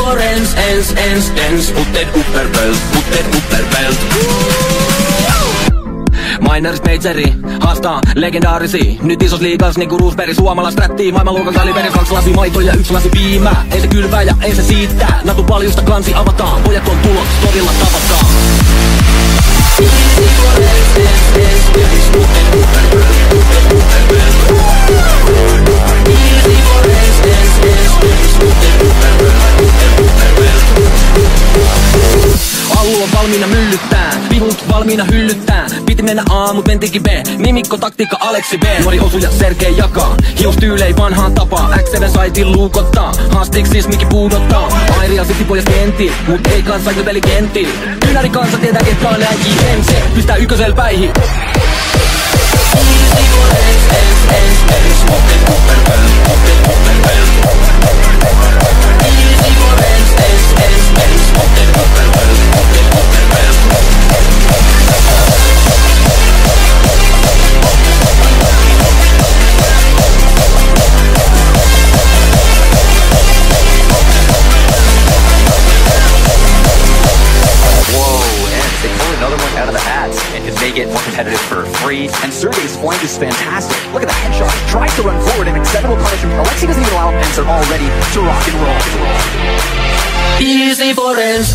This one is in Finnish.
for ens, putten upperbelt. Miners Majori haastaa legendaarisi. Nyt isos liigas niinku Roosberg. Suomalais rättii maailmanluokan kaliberi. 2 lasi maitoa ja 1 lasi piimää. Ei se kylvää ja ei se siittää. Natu paljusta kansi avataan. Pojat on tulos, torilla tavataan. Allu on valmiina myllyttää, vihut valmiina hyllyttää. Piti mennä A, mut mentikin B. Nimikko, taktiikka, Aleksi B. Nuori osuja, Sergei jakaa. Hiustyylei vanhaan tapaa. X7 saitin luukottaa. Haastik siis mikki puudottaa. Airia siksi pojas kentti, mut ei kanssa veli kentti. Kynäri kansa tietää ketkä on näin JMC. Pistää ykkösel päihin. Get more competitive for free, and Sergei's flank is fantastic. Look at the headshot. He tries to run forward, an acceptable punishment. Alexi doesn't even allow him, and they're all ready to rock and roll. Easy for ens.